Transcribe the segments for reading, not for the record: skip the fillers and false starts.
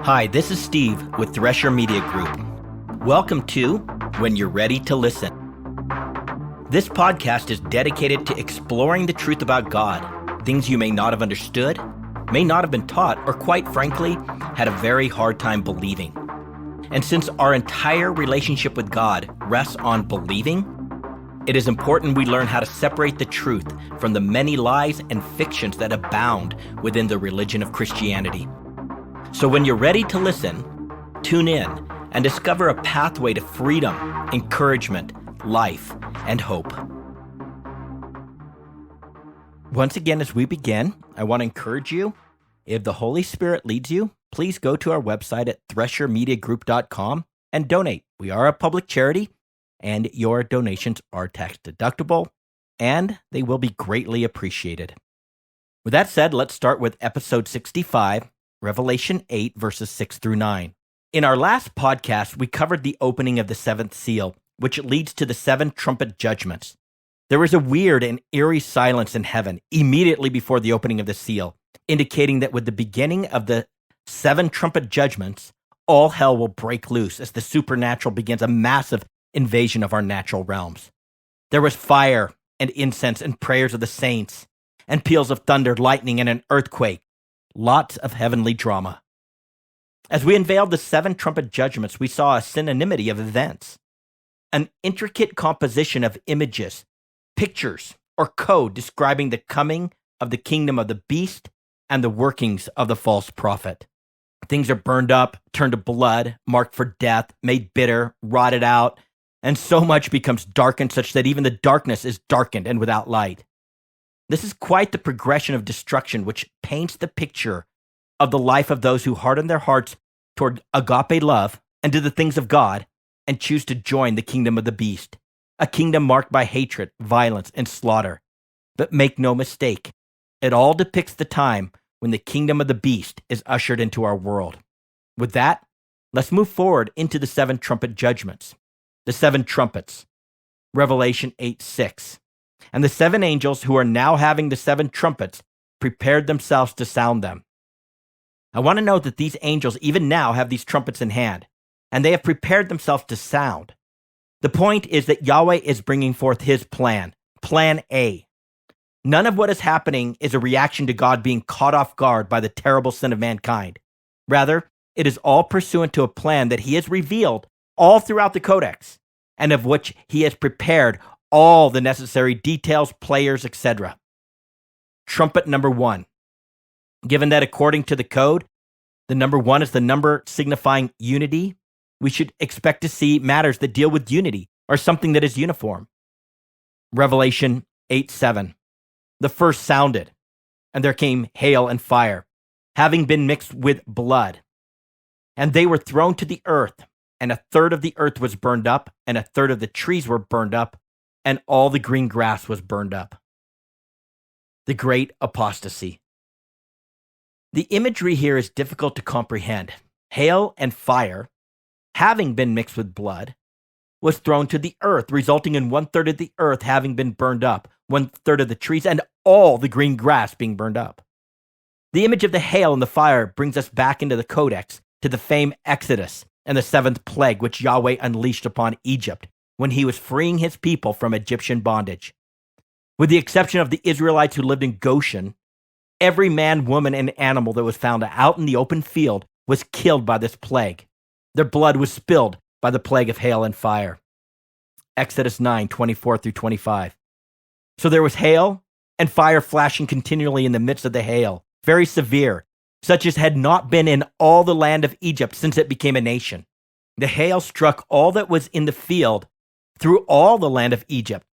Hi, this is Steve with Thresher Media Group. Welcome to When You're Ready to Listen. This podcast is dedicated to exploring the truth about God, things you may not have understood, may not have been taught, or quite frankly, had a very hard time believing. And since our entire relationship with God rests on believing, it is important we learn how to separate the truth from the many lies and fictions that abound within the religion of Christianity. So when you're ready to listen, tune in and discover a pathway to freedom, encouragement, life, and hope. Once again, as we begin, I want to encourage you, if the Holy Spirit leads you, please go to our website at threshermediagroup.com and donate. We are a public charity, and your donations are tax deductible, and they will be greatly appreciated. With that said, let's start with episode 65, Revelation 8, verses 6 through 9. In our last podcast, we covered the opening of the seventh seal, which leads to the seven trumpet judgments. There was a weird and eerie silence in heaven immediately before the opening of the seal, indicating that with the beginning of the seven trumpet judgments, all hell will break loose as the supernatural begins a massive invasion of our natural realms. There was fire and incense and prayers of the saints, and peals of thunder, lightning, and an earthquake. Lots of heavenly drama. As we unveiled the seven trumpet judgments, we saw a synonymity of events, an intricate composition of images, pictures, or code describing the coming of the kingdom of the beast and the workings of the false prophet. Things are burned up, turned to blood, marked for death, made bitter, rotted out, and so much becomes darkened such that even the darkness is darkened and without light. This is quite the progression of destruction, which paints the picture of the life of those who harden their hearts toward agape love and to the things of God and choose to join the kingdom of the beast, a kingdom marked by hatred, violence, and slaughter. But make no mistake, it all depicts the time when the kingdom of the beast is ushered into our world. With that, let's move forward into the seven trumpet judgments. The seven trumpets, Revelation 8:6. And the seven angels who are now having the seven trumpets prepared themselves to sound them. I want to note that these angels even now have these trumpets in hand, and they have prepared themselves to sound. The point is that Yahweh is bringing forth his plan, plan A. None of what is happening is a reaction to God being caught off guard by the terrible sin of mankind. Rather, it is all pursuant to a plan that he has revealed all throughout the Codex, and of which he has prepared all the necessary details, players, etc. Trumpet number 1. Given that according to the code, the number 1 is the number signifying unity, we should expect to see matters that deal with unity or something that is uniform. Revelation 8:7. The first sounded, and there came hail and fire, having been mixed with blood. And they were thrown to the earth, and a third of the earth was burned up, and a third of the trees were burned up, and all the green grass was burned up. The great apostasy. The imagery here is difficult to comprehend. Hail and fire, having been mixed with blood, was thrown to the earth, resulting in 1/3 of the earth having been burned up, 1/3 of the trees, and all the green grass being burned up. The image of the hail and the fire brings us back into the Codex to the famed Exodus and the seventh plague which Yahweh unleashed upon Egypt when he was freeing his people from Egyptian bondage. With the exception of the Israelites who lived in Goshen, every man, woman, and animal that was found out in the open field was killed by this plague. Their blood was spilled by the plague of hail and fire. Exodus 9:24 through 25. So there was hail and fire flashing continually in the midst of the hail, very severe, such as had not been in all the land of Egypt since it became a nation. The hail struck all that was in the field through all the land of Egypt,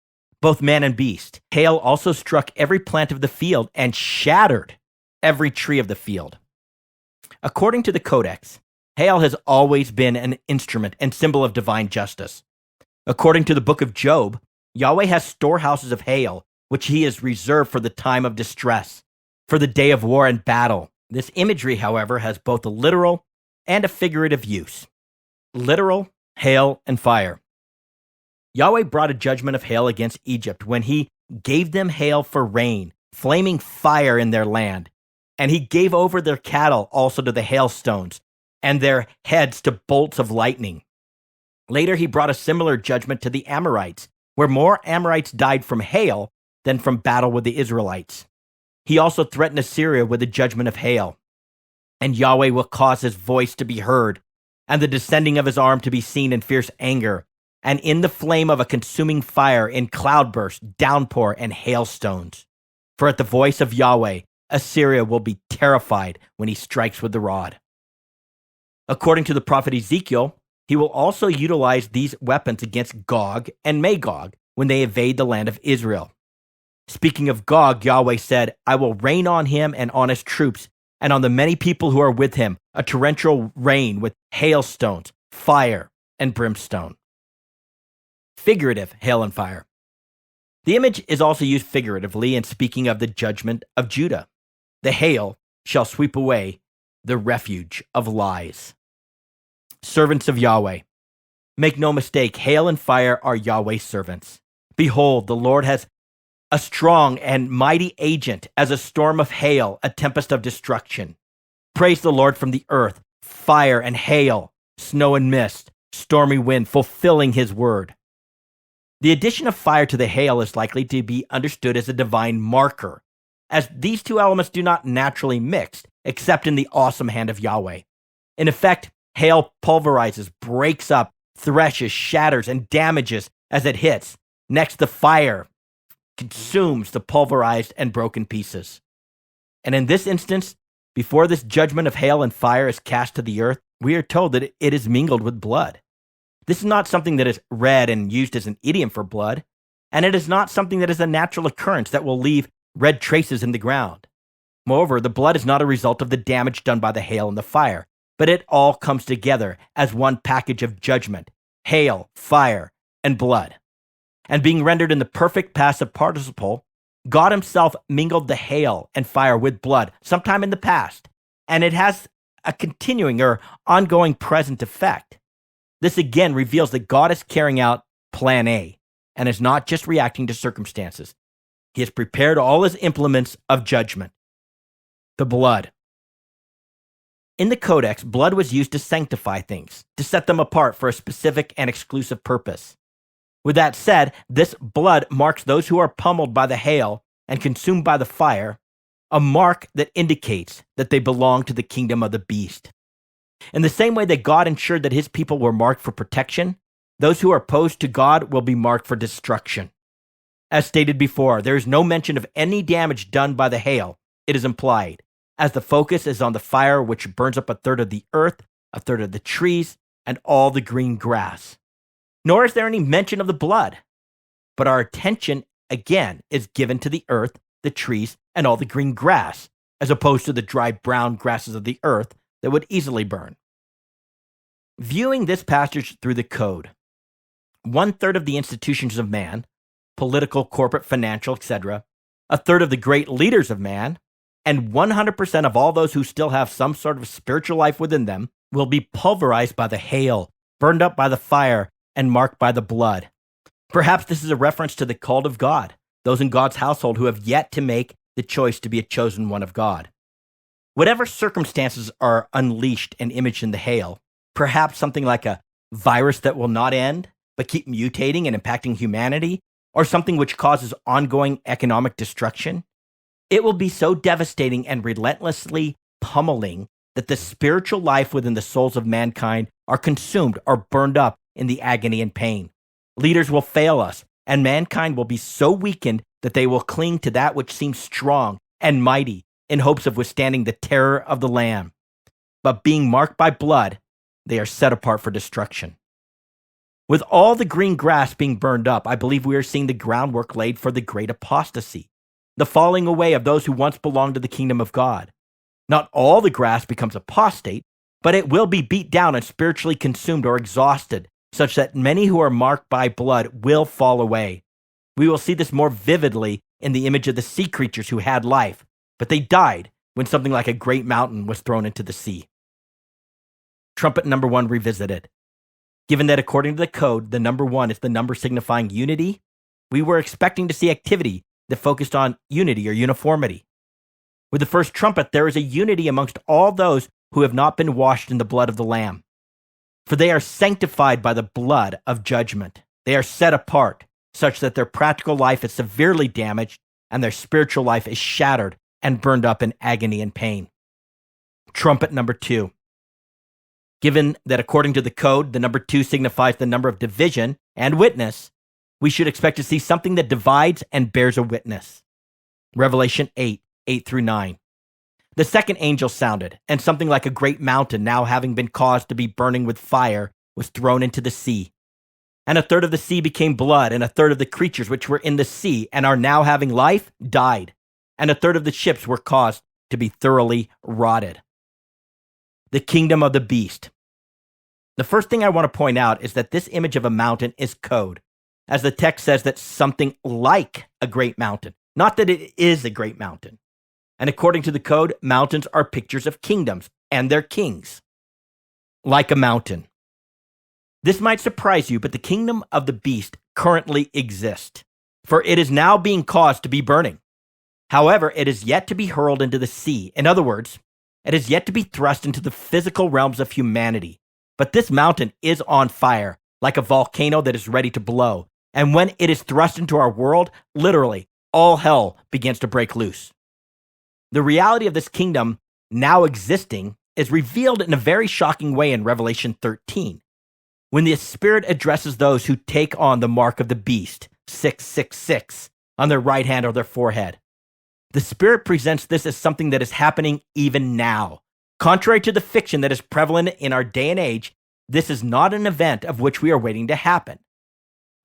both man and beast. Hail also struck every plant of the field and shattered every tree of the field. According to the Codex, hail has always been an instrument and symbol of divine justice. According to the book of Job, Yahweh has storehouses of hail, which he has reserved for the time of distress, for the day of war and battle. This imagery, however, has both a literal and a figurative use. Literal, hail and fire. Yahweh brought a judgment of hail against Egypt when he gave them hail for rain, flaming fire in their land. And he gave over their cattle also to the hailstones, and their heads to bolts of lightning. Later, he brought a similar judgment to the Amorites, where more Amorites died from hail than from battle with the Israelites. He also threatened Assyria with the judgment of hail. And Yahweh will cause his voice to be heard, and the descending of his arm to be seen in fierce anger, and in the flame of a consuming fire, in cloudburst, downpour, and hailstones. For at the voice of Yahweh, Assyria will be terrified when he strikes with the rod. According to the prophet Ezekiel, he will also utilize these weapons against Gog and Magog when they invade the land of Israel. Speaking of Gog, Yahweh said, I will rain on him and on his troops, and on the many people who are with him, a torrential rain with hailstones, fire, and brimstone. Figurative hail and fire. The image is also used figuratively in speaking of the judgment of Judah. The hail shall sweep away the refuge of lies. Servants of Yahweh. Make no mistake, hail and fire are Yahweh's servants. Behold, the Lord has a strong and mighty agent, as a storm of hail, a tempest of destruction. Praise the Lord from the earth, fire and hail, snow and mist, stormy wind, fulfilling his word. The addition of fire to the hail is likely to be understood as a divine marker, as these two elements do not naturally mix, except in the awesome hand of Yahweh. In effect, hail pulverizes, breaks up, threshes, shatters, and damages as it hits. Next, the fire consumes the pulverized and broken pieces. And in this instance, before this judgment of hail and fire is cast to the earth, we are told that it is mingled with blood. This is not something that is read and used as an idiom for blood, and it is not something that is a natural occurrence that will leave red traces in the ground. Moreover, the blood is not a result of the damage done by the hail and the fire, but it all comes together as one package of judgment, hail, fire, and blood. And being rendered in the perfect passive participle, God himself mingled the hail and fire with blood sometime in the past, and it has a continuing or ongoing present effect. This again reveals that God is carrying out plan A and is not just reacting to circumstances. He has prepared all his implements of judgment. The blood. In the Codex, blood was used to sanctify things, to set them apart for a specific and exclusive purpose. With that said, this blood marks those who are pummeled by the hail and consumed by the fire, a mark that indicates that they belong to the kingdom of the beast. In the same way that God ensured that his people were marked for protection, those who are opposed to God will be marked for destruction. As stated before, there is no mention of any damage done by the hail. It is implied, as the focus is on the fire which burns up a third of the earth, a third of the trees, and all the green grass. Nor is there any mention of the blood. But our attention, again, is given to the earth, the trees, and all the green grass, as opposed to the dry brown grasses of the earth that would easily burn. Viewing this passage through the code, 1/3 of the institutions of man, political, corporate, financial, etc., 1/3 of the great leaders of man, and 100% of all those who still have some sort of spiritual life within them will be pulverized by the hail, burned up by the fire, and marked by the blood. Perhaps this is a reference to the called of God, those in God's household who have yet to make the choice to be a chosen one of God. Whatever circumstances are unleashed and imaged in the hail, perhaps something like a virus that will not end, but keep mutating and impacting humanity, or something which causes ongoing economic destruction, it will be so devastating and relentlessly pummeling that the spiritual life within the souls of mankind are consumed or burned up in the agony and pain. Leaders will fail us, and mankind will be so weakened that they will cling to that which seems strong and mighty in hopes of withstanding the terror of the Lamb. But being marked by blood, they are set apart for destruction. With all the green grass being burned up, I believe we are seeing the groundwork laid for the great apostasy, the falling away of those who once belonged to the kingdom of God. Not all the grass becomes apostate, but it will be beat down and spiritually consumed or exhausted, such that many who are marked by blood will fall away. We will see this more vividly in the image of the sea creatures who had life, but they died when something like a great mountain was thrown into the sea. Trumpet number 1 revisited. Given that according to the code, the number 1 is the number signifying unity, we were expecting to see activity that focused on unity or uniformity. With the first trumpet, there is a unity amongst all those who have not been washed in the blood of the Lamb. For they are sanctified by the blood of judgment. They are set apart, such that their practical life is severely damaged and their spiritual life is shattered and burned up in agony and pain. Trumpet number 2. Given that according to the code, the number 2 signifies the number of division and witness, we should expect to see something that divides and bears a witness. Revelation 8:8-9. The second angel sounded, and something like a great mountain, now having been caused to be burning with fire, was thrown into the sea. And a third of the sea became blood, and a third of the creatures which were in the sea and are now having life died, and a third of the ships were caused to be thoroughly rotted. The kingdom of the beast. The first thing I want to point out is that this image of a mountain is code, as the text says that something like a great mountain, not that it is a great mountain. And according to the code, mountains are pictures of kingdoms and their kings. Like a mountain. This might surprise you, but the kingdom of the beast currently exists, for it is now being caused to be burning. However, it is yet to be hurled into the sea. In other words, it is yet to be thrust into the physical realms of humanity. But this mountain is on fire, like a volcano that is ready to blow. And when it is thrust into our world, literally, all hell begins to break loose. The reality of this kingdom now existing is revealed in a very shocking way in Revelation 13, when the Spirit addresses those who take on the mark of the beast, 666, on their right hand or their forehead. The Spirit presents this as something that is happening even now. Contrary to the fiction that is prevalent in our day and age, this is not an event of which we are waiting to happen.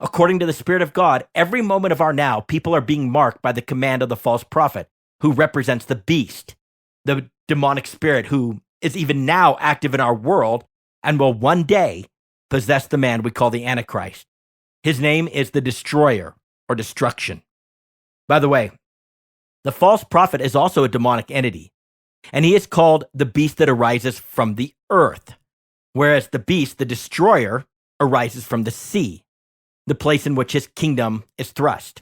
According to the Spirit of God, every moment of our now, people are being marked by the command of the false prophet, who represents the beast, the demonic spirit who is even now active in our world and will one day possess the man we call the Antichrist. His name is the Destroyer or Destruction. By the way, the false prophet is also a demonic entity, and he is called the beast that arises from the earth, whereas the beast, the Destroyer, arises from the sea, the place in which his kingdom is thrust.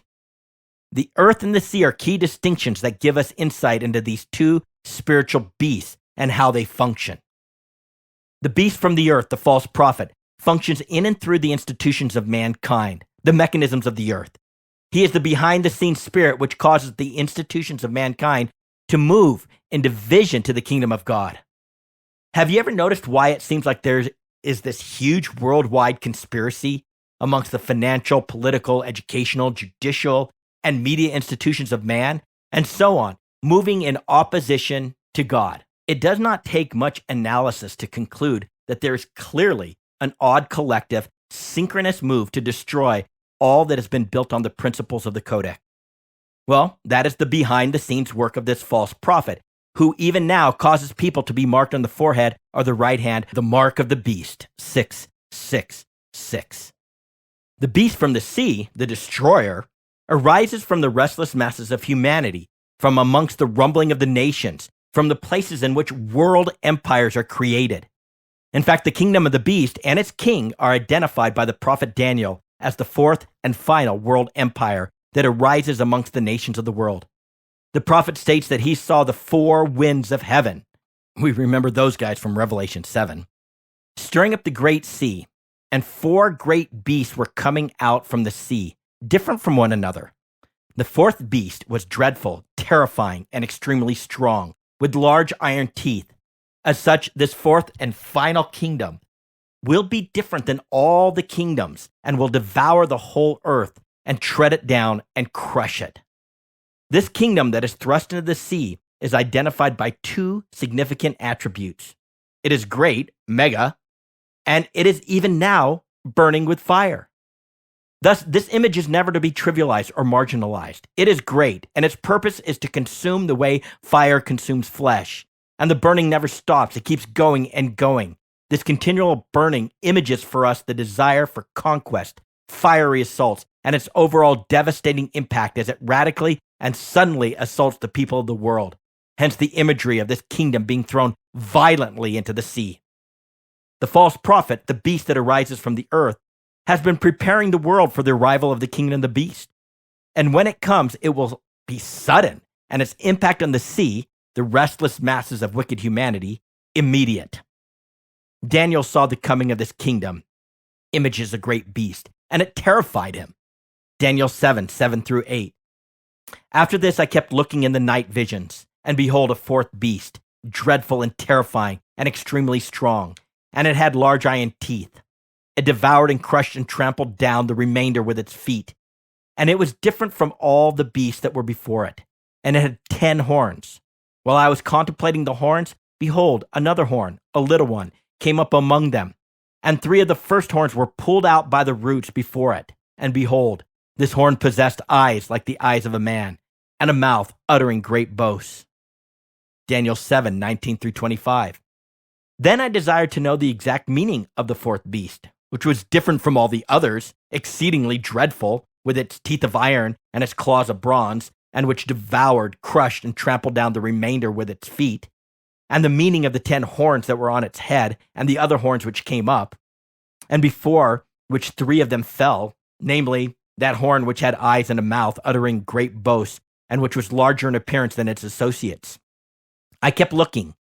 The earth and the sea are key distinctions that give us insight into these two spiritual beasts and how they function. The beast from the earth, the false prophet, functions in and through the institutions of mankind, the mechanisms of the earth. He is the behind-the-scenes spirit which causes the institutions of mankind to move in division to the kingdom of God. Have you ever noticed why it seems like there is this huge worldwide conspiracy amongst the financial, political, educational, judicial, and media institutions of man, and so on, moving in opposition to God? It does not take much analysis to conclude that there is clearly an odd collective, synchronous move to destroy all that has been built on the principles of the Codex. Well, that is the behind-the-scenes work of this false prophet, who even now causes people to be marked on the forehead or the right hand, the mark of the beast, 666. The beast from the sea, the Destroyer, arises from the restless masses of humanity, from amongst the rumbling of the nations, from the places in which world empires are created. In fact, the kingdom of the beast and its king are identified by the prophet Daniel as the fourth and final world empire that arises amongst the nations of the world. The prophet states that he saw the four winds of heaven. We remember those guys from Revelation 7. Stirring up the great sea, and four great beasts were coming out from the sea, different from one another. The fourth beast was dreadful, terrifying, and extremely strong, with large iron teeth. As such, this fourth and final kingdom will be different than all the kingdoms and will devour the whole earth and tread it down and crush it. This kingdom that is thrust into the sea is identified by two significant attributes. It is great, mega, and it is even now burning with fire. Thus, this image is never to be trivialized or marginalized. It is great, and its purpose is to consume the way fire consumes flesh. And the burning never stops. It keeps going and going. This continual burning images for us the desire for conquest, fiery assaults, and its overall devastating impact as it radically and suddenly assaults the people of the world. Hence the imagery of this kingdom being thrown violently into the sea. The false prophet, the beast that arises from the earth, has been preparing the world for the arrival of the kingdom of the beast. And when it comes, it will be sudden, and its impact on the sea, the restless masses of wicked humanity, immediate. Daniel saw the coming of this kingdom, images a great beast, and it terrified him. Daniel 7:7-8. After this I kept looking in the night visions, and behold, a fourth beast, dreadful and terrifying and extremely strong, and it had large iron teeth. It devoured and crushed and trampled down the remainder with its feet. And it was different from all the beasts that were before it, and it had 10 horns. While I was contemplating the horns, behold, another horn, a little one, came up among them, and 3 of the first horns were pulled out by the roots before it. And behold, this horn possessed eyes like the eyes of a man, and a mouth uttering great boasts. Daniel 7:19-25. Then I desired to know the exact meaning of the fourth beast, which was different from all the others, exceedingly dreadful, with its teeth of iron and its claws of bronze, and which devoured, crushed, and trampled down the remainder with its feet, and the meaning of the 10 horns that were on its head, and the other horns which came up, and before which 3 of them fell, namely, that horn which had eyes and a mouth, uttering great boasts, and which was larger in appearance than its associates. I kept looking,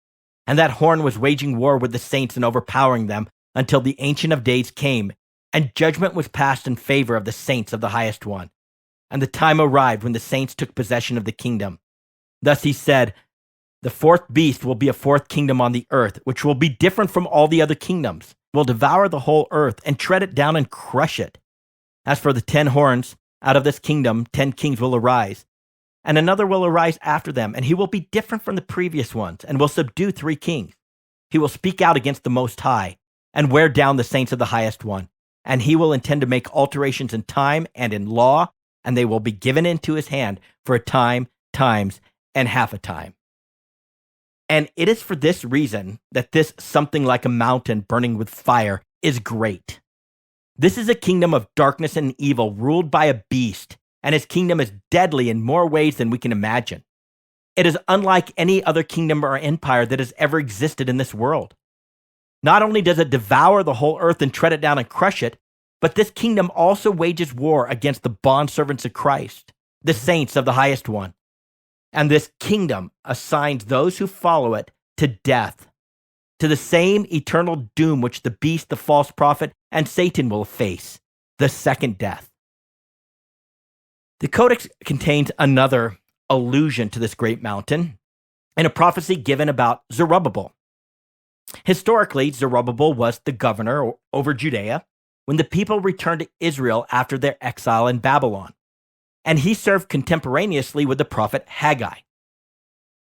and that horn was waging war with the saints and overpowering them until the Ancient of Days came, and judgment was passed in favor of the saints of the Highest One. And the time arrived when the saints took possession of the kingdom. Thus he said, the fourth beast will be a fourth kingdom on the earth, which will be different from all the other kingdoms, will devour the whole earth and tread it down and crush it. As for the 10 horns, out of this kingdom 10 kings will arise, and another will arise after them, and he will be different from the previous ones, and will subdue 3 kings. He will speak out against the Most High, and wear down the saints of the Highest One, and he will intend to make alterations in time and in law, and they will be given into his hand for a time, times, and half a time. And it is for this reason that this something like a mountain burning with fire is great. This is a kingdom of darkness and evil ruled by a beast, and his kingdom is deadly in more ways than we can imagine. It is unlike any other kingdom or empire that has ever existed in this world. Not only does it devour the whole earth and tread it down and crush it, but this kingdom also wages war against the bondservants of Christ, the saints of the Highest One. And this kingdom assigns those who follow it to death, to the same eternal doom which the beast, the false prophet, and Satan will face, the second death. The Codex contains another allusion to this great mountain in a prophecy given about Zerubbabel. Historically, Zerubbabel was the governor over Judea when the people returned to Israel after their exile in Babylon, and he served contemporaneously with the prophet Haggai.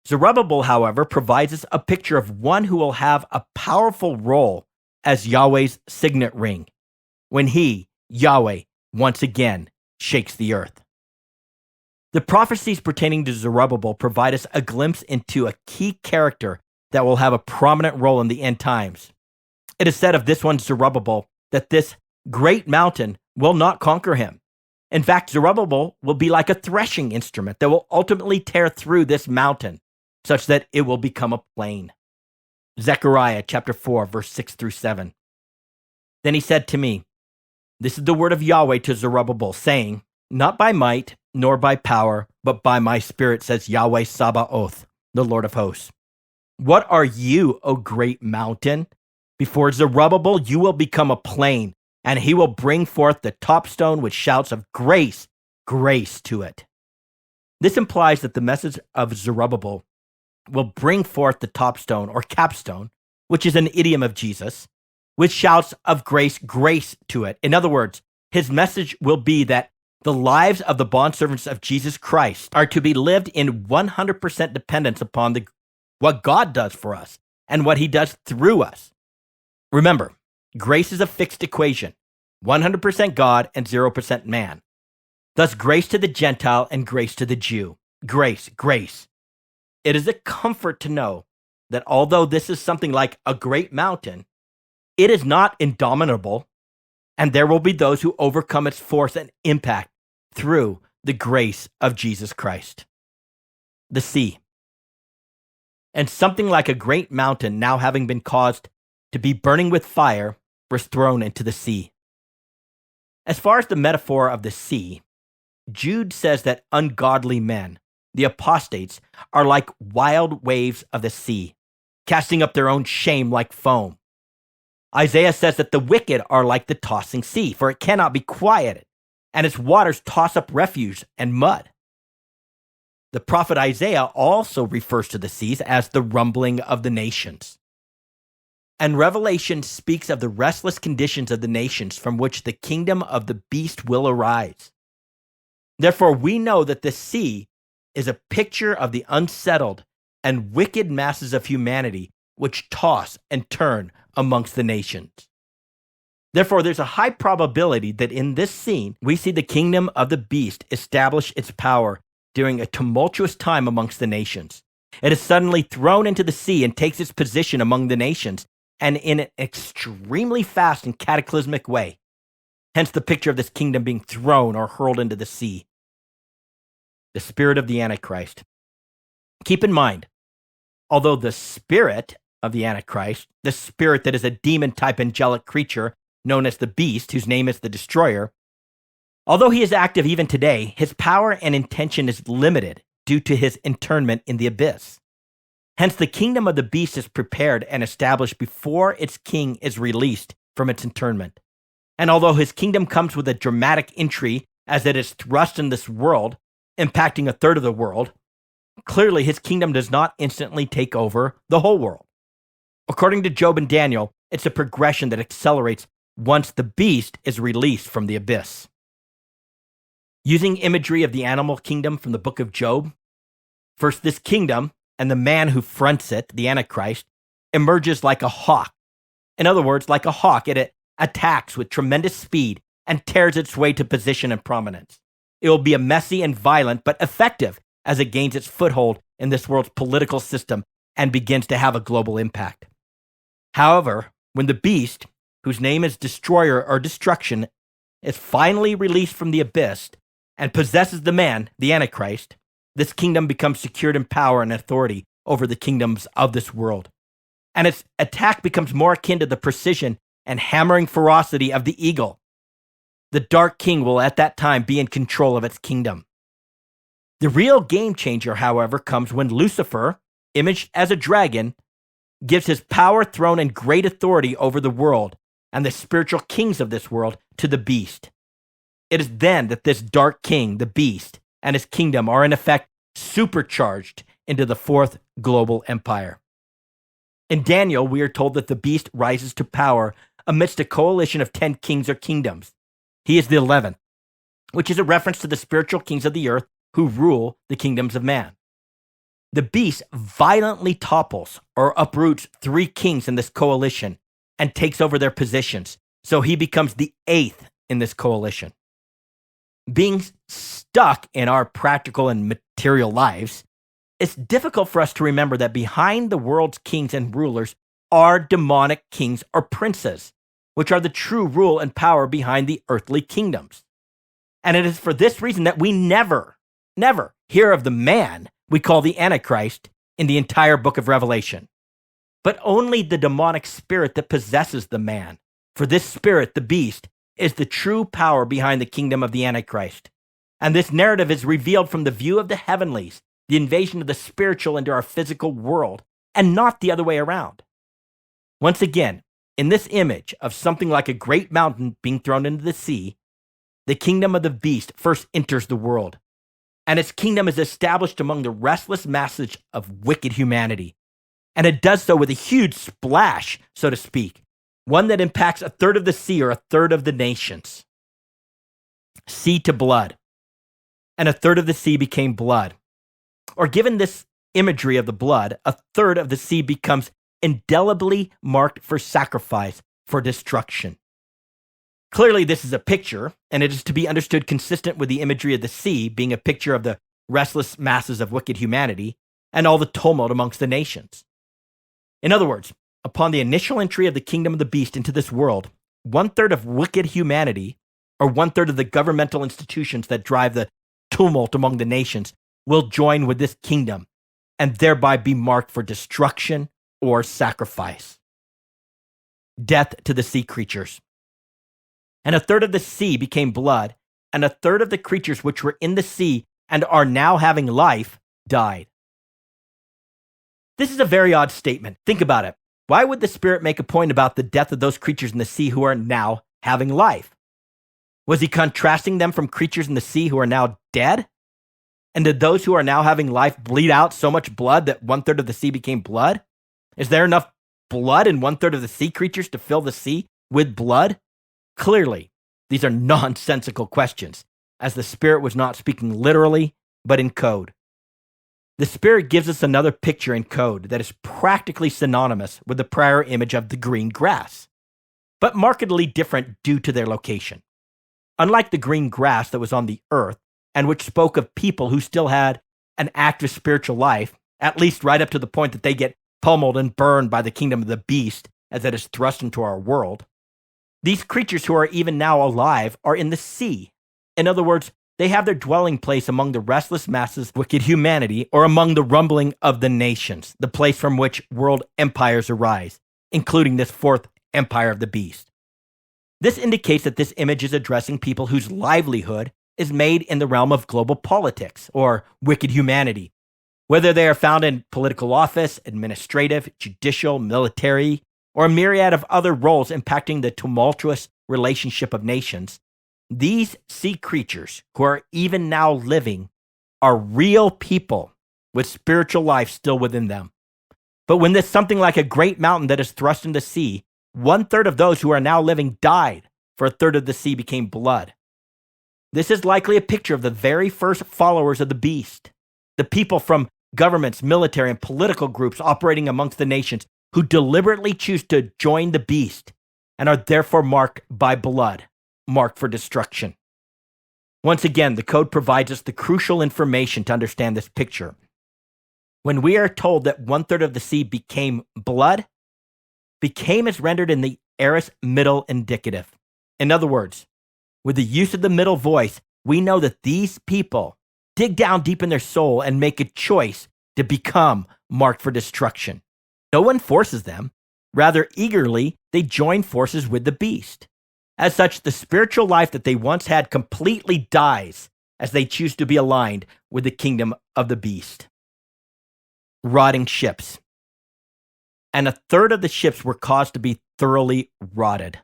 Zerubbabel, however, provides us a picture of one who will have a powerful role as Yahweh's signet ring when he, Yahweh, once again shakes the earth. The prophecies pertaining to Zerubbabel provide us a glimpse into a key character that will have a prominent role in the end times. It is said of this one, Zerubbabel, that this great mountain will not conquer him. In fact, Zerubbabel will be like a threshing instrument that will ultimately tear through this mountain, such that it will become a plain. Zechariah chapter 4, verse 6-7. Then he said to me, this is the word of Yahweh to Zerubbabel, saying, not by might, nor by power, but by my spirit, says Yahweh Sabaoth, the Lord of hosts. What are you, O great mountain? Before Zerubbabel, you will become a plain, and he will bring forth the top stone with shouts of grace, grace to it. This implies that the message of Zerubbabel will bring forth the top stone or capstone, which is an idiom of Jesus, with shouts of grace, grace to it. In other words, his message will be that the lives of the bondservants of Jesus Christ are to be lived in 100% dependence upon what God does for us and what he does through us. Remember, grace is a fixed equation, 100% God and 0% man. Thus, grace to the Gentile and grace to the Jew. Grace, grace. It is a comfort to know that although this is something like a great mountain, it is not indomitable, and there will be those who overcome its force and impact through the grace of Jesus Christ. The sea. And something like a great mountain, now having been caused to be burning with fire, was thrown into the sea. As far as the metaphor of the sea, Jude says that ungodly men, the apostates, are like wild waves of the sea. casting up their own shame like foam. Isaiah says that the wicked are like the tossing sea, for it cannot be quieted, and its waters toss up refuse and mud. The prophet Isaiah also refers to the seas as the rumbling of the nations. And Revelation speaks of the restless conditions of the nations from which the kingdom of the beast will arise. Therefore, we know that the sea is a picture of the unsettled and wicked masses of humanity which toss and turn amongst the nations. Therefore, there's a high probability that in this scene, we see the kingdom of the beast establish its power during a tumultuous time amongst the nations. It is suddenly thrown into the sea and takes its position among the nations, and in an extremely fast and cataclysmic way. Hence the picture of this kingdom being thrown or hurled into the sea. The spirit of the Antichrist. Keep in mind, although the spirit of the Antichrist, the spirit that is a demon-type angelic creature known as the beast, whose name is the destroyer, although he is active even today, his power and intention is limited due to his internment in the abyss. Hence, the kingdom of the beast is prepared and established before its king is released from its internment. And although his kingdom comes with a dramatic entry as it is thrust in this world, impacting a third of the world, clearly his kingdom does not instantly take over the whole world. According to Job and Daniel, it's a progression that accelerates once the beast is released from the abyss. Using imagery of the animal kingdom from the book of Job, first this kingdom and the man who fronts it, the Antichrist, emerges like a hawk. In other words, like a hawk, it attacks with tremendous speed and tears its way to position and prominence. It will be a messy and violent, but effective as it gains its foothold in this world's political system and begins to have a global impact. However, when the beast, whose name is destroyer or destruction, is finally released from the abyss and possesses the man, the Antichrist, this kingdom becomes secured in power and authority over the kingdoms of this world. And its attack becomes more akin to the precision and hammering ferocity of the eagle. The dark king will at that time be in control of its kingdom. The real game changer, however, comes when Lucifer, imaged as a dragon, gives his power, throne, and great authority over the world and the spiritual kings of this world to the beast. It is then that this dark king, the beast, and his kingdom are in effect supercharged into the fourth global empire. In Daniel, we are told that the beast rises to power amidst a coalition of 10 kings or kingdoms. He is the 11th, which is a reference to the spiritual kings of the earth who rule the kingdoms of man. The beast violently topples or uproots 3 kings in this coalition and takes over their positions, so he becomes the 8th in this coalition. Being stuck in our practical and material lives, it's difficult for us to remember that behind the world's kings and rulers are demonic kings or princes, which are the true rule and power behind the earthly kingdoms. And it is for this reason that we never hear of the man we call the Antichrist in the entire book of Revelation, but only the demonic spirit that possesses the man. For this spirit, the beast, is the true power behind the kingdom of the Antichrist. And this narrative is revealed from the view of the heavenlies, the invasion of the spiritual into our physical world, and not the other way around. Once again, in this image of something like a great mountain being thrown into the sea, the kingdom of the beast first enters the world, and its kingdom is established among the restless masses of wicked humanity. And it does so with a huge splash, so to speak, one that impacts a third of the sea or a third of the nations. Sea to blood. And a third of the sea became blood. Or given this imagery of the blood, a third of the sea becomes indelibly marked for sacrifice, for destruction. Clearly, this is a picture, and it is to be understood consistent with the imagery of the sea being a picture of the restless masses of wicked humanity and all the tumult amongst the nations. In other words, upon the initial entry of the kingdom of the beast into this world, 1/3 of wicked humanity, or 1/3 of the governmental institutions that drive the tumult among the nations, will join with this kingdom and thereby be marked for destruction or sacrifice. Death to the sea creatures. And a third of the sea became blood, and a third of the creatures which were in the sea and are now having life died. This is a very odd statement. Think about it. Why would the Spirit make a point about the death of those creatures in the sea who are now having life? Was he contrasting them from creatures in the sea who are now dead? And did those who are now having life bleed out so much blood that 1/3 of the sea became blood? Is there enough blood in 1/3 of the sea creatures to fill the sea with blood? Clearly, these are nonsensical questions, as the Spirit was not speaking literally, but in code. The Spirit gives us another picture in code that is practically synonymous with the prior image of the green grass, but markedly different due to their location. Unlike the green grass that was on the earth, and which spoke of people who still had an active spiritual life, at least right up to the point that they get pummeled and burned by the kingdom of the beast as it is thrust into our world, these creatures who are even now alive are in the sea. In other words, they have their dwelling place among the restless masses of wicked humanity, or among the rumbling of the nations, the place from which world empires arise, including this fourth empire of the beast. This indicates that this image is addressing people whose livelihood is made in the realm of global politics, or wicked humanity, whether they are found in political office, administrative, judicial, military, or a myriad of other roles impacting the tumultuous relationship of nations. These sea creatures who are even now living are real people with spiritual life still within them. But when there's something like a great mountain that is thrust into the sea, 1/3 of those who are now living died, for 1/3 of the sea became blood. This is likely a picture of the very first followers of the beast, the people from governments, military, and political groups operating amongst the nations who deliberately choose to join the beast and are therefore marked by blood, marked for destruction. Once again, the code provides us the crucial information to understand this picture. When we are told that 1/3 of the sea became blood, became is rendered in the aorist middle indicative. In other words, with the use of the middle voice, we know that these people dig down deep in their soul and make a choice to become marked for destruction. No one forces them. Rather, eagerly, they join forces with the beast. As such, the spiritual life that they once had completely dies as they choose to be aligned with the kingdom of the beast. Rotting ships. And 1/3 of the ships were caused to be thoroughly rotted.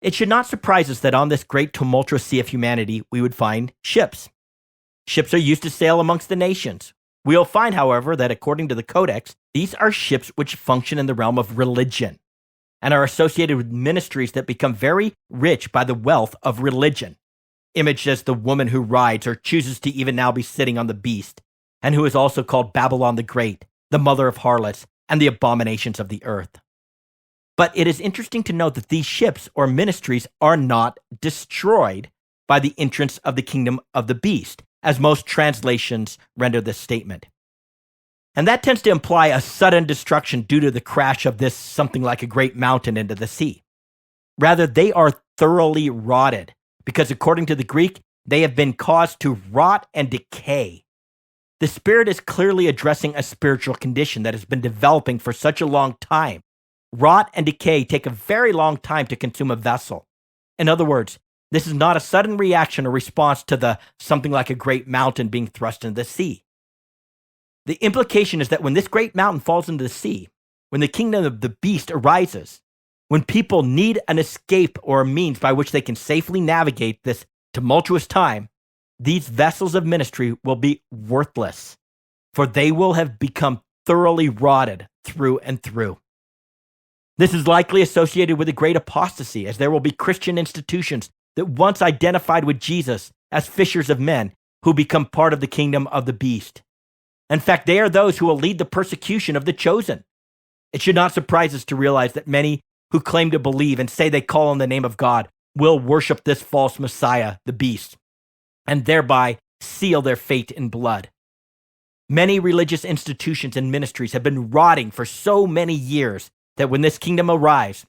It should not surprise us that on this great tumultuous sea of humanity, we would find ships. Ships are used to sail amongst the nations. We will find, however, that according to the Codex, these are ships which function in the realm of religion and are associated with ministries that become very rich by the wealth of religion, imaged as the woman who rides or chooses to even now be sitting on the beast, and who is also called Babylon the Great, the mother of harlots and the abominations of the earth. But it is interesting to note that these ships or ministries are not destroyed by the entrance of the kingdom of the beast, as most translations render this statement. And that tends to imply a sudden destruction due to the crash of this something like a great mountain into the sea. Rather, they are thoroughly rotted, because according to the Greek, they have been caused to rot and decay. The Spirit is clearly addressing a spiritual condition that has been developing for such a long time. Rot and decay take a very long time to consume a vessel. In other words, this is not a sudden reaction or response to the something like a great mountain being thrust into the sea. The implication is that when this great mountain falls into the sea, when the kingdom of the beast arises, when people need an escape or a means by which they can safely navigate this tumultuous time, these vessels of ministry will be worthless, for they will have become thoroughly rotted through and through. This is likely associated with a great apostasy, as there will be Christian institutions that once identified with Jesus as fishers of men who become part of the kingdom of the beast. In fact, they are those who will lead the persecution of the chosen. It should not surprise us to realize that many who claim to believe and say they call on the name of God will worship this false Messiah, the beast, and thereby seal their fate in blood. Many religious institutions and ministries have been rotting for so many years that when this kingdom arrives,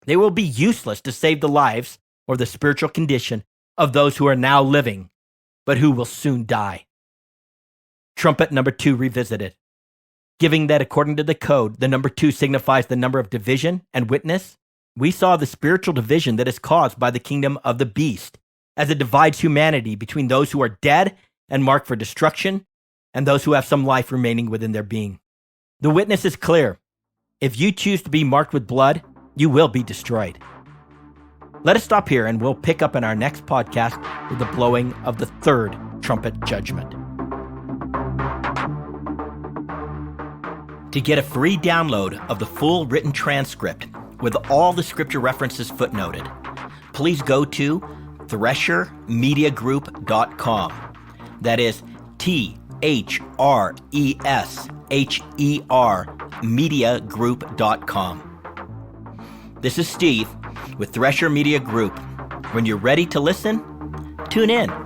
they will be useless to save the lives or the spiritual condition of those who are now living, but who will soon die. Trumpet number 2 revisited. Given that according to the code, the number 2 signifies the number of division and witness, we saw the spiritual division that is caused by the kingdom of the beast, as it divides humanity between those who are dead and marked for destruction and those who have some life remaining within their being. The witness is clear. If you choose to be marked with blood, you will be destroyed. Let us stop here and we'll pick up in our next podcast with the blowing of the third trumpet judgment. To get a free download of the full written transcript with all the scripture references footnoted, please go to threshermediagroup.com. That is THRESHER mediagroup.com. This is Steve with Thresher Media Group. When you're ready to listen, tune in.